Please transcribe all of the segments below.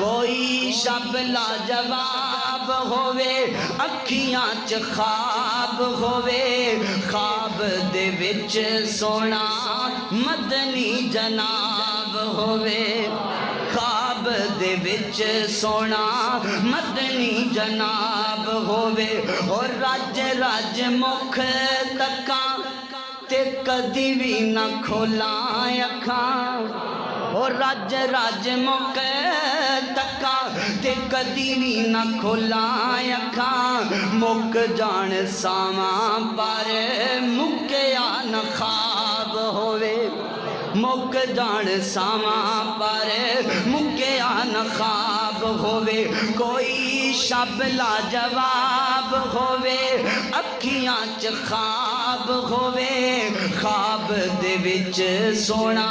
کوئی شب لاجواب ہووے اکھیاں چ خواب ہووے خواب دے وچ سونا مدنی جناب ہووے خواب دے وچ سونا مدنی جناب ہووے اور رج رج مکھ تکاں تے کدی بھی نہ کھولاں اکھاں اور رج رج مکھ تکاں تے کدی بھی نہ کھولاں اکھاں مک جان ساواں پر مکیا نہ خواب ہووے مک جان ساواں پر مکیا نہ خواب ہووے کوئی شب لاجواب ہووے اکھیاں چ خواب ہووے خواب دے وچ سونا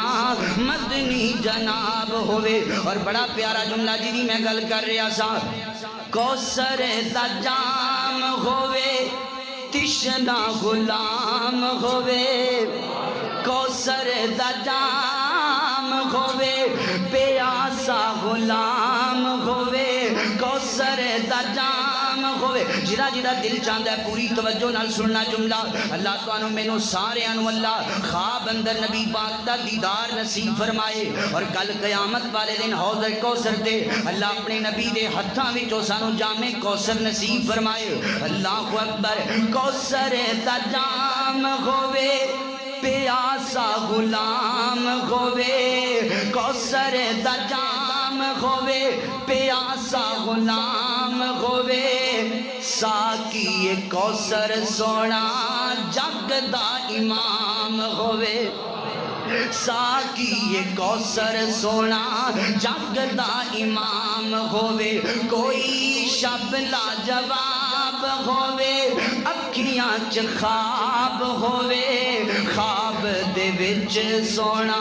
مدنی جناب ہووے اور بڑا پیارا جملہ جی میں گل کر رہا سا کوثر دا جام ہووے تشنا غلام ہووے کوثر دا جام ہووے پیاسا غلام ہووے کوثر دا جام ہووے جدا جدا دل چاہتا ہے پوری توجہ نال سننا جملہ اللہ تعالیٰ مینوں سارے انو اللہ خواب اندر نبی پاک دا دیدار نصیب فرمائے اور کل قیامت والے دن حوض کوثر تے اللہ اپنے نبی دے ہتھاں وچوں سانو جام کوثر نصیب فرمائے اللہ اکبر کوثر دا جام ہووے پیاسا غلام ہووے کوثر دا جام ہووے پیاسا غلام ہووے ساکی کوثر سونا جگ دا امام ہووے ساکی کوثر سونا جگ دا امام ہووے کوئی شب لاجواب ہووے اکھیاں چ خواب ہووے خواب دے وچ سونا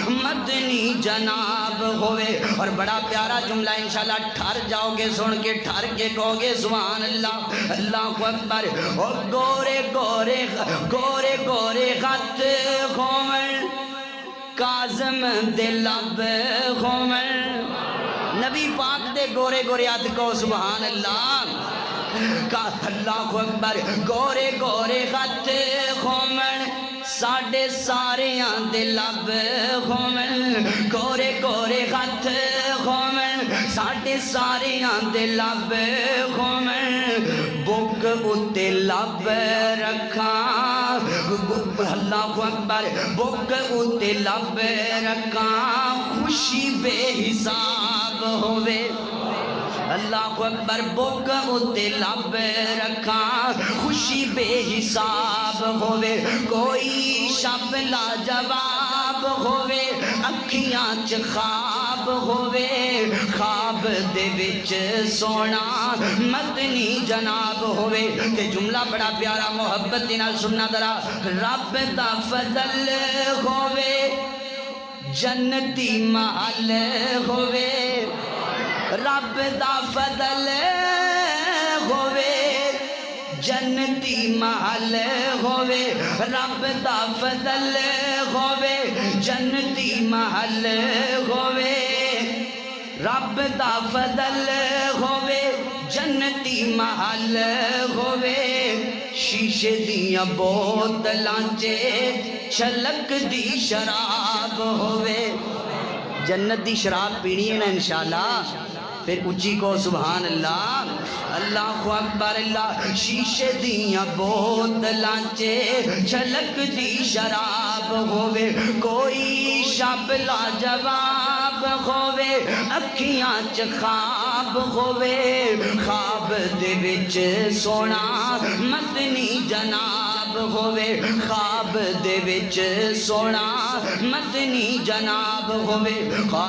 مدنی جناب ہووے اور بڑا پیارا جملہ انشاءاللہ ٹھر جاؤ گے سن کے ٹھر کے کہو گے سبحان اللہ اللہ اکبر اور گورے گورے گورے گورے خط ہوون کاظم دے لب ہوون نبی پاک دے گورے گورے ہاتھ کو سبحان اللہ اللہ اکبر گورے گورے خط ہوون ساڈے ساریاں دے لب ہوون گورے گورے خط ہوون ساڈے ساریاں دے لب ہوون بک اتے لب رکھاں اللہ اکبر بک اتے لب رکھاں خوشی بے حساب ہووے اللہ اکبر بک اتے لب رکھاں خوشی بے حساب ہووے کوئی شب لاجواب ہووے اکھیاں چ خواب ہووے خواب دے وچ سونا مدنی جناب ہووے تے جملہ بڑا پیارا محبت دے نال سننا ذرا رب دا فضل ہووے جنتی محل ہووے رب دا فضل ہووے جنتی محل ہووے رب دا فضل ہووے جنتی محل ہووے رب دا فضل ہووے جنتی محل ہووے شیشے دیاں بوتلاں چے چھلک دی شراب ہووے جنت دی شراب پینی ہے نا انشاءاللہ پھر اچھی کو سبحان اللہ اللہ اکبر اللہ شیشے دیاں بوتلاں چے چھلک دی شراب ہووے کوئی شب لاجواب ہووے اکھیاں چ خواب ہووے خواب دے وچ سونا مدنی جناب ہووے خواب دے وچ سونا مدنی جناب ہووے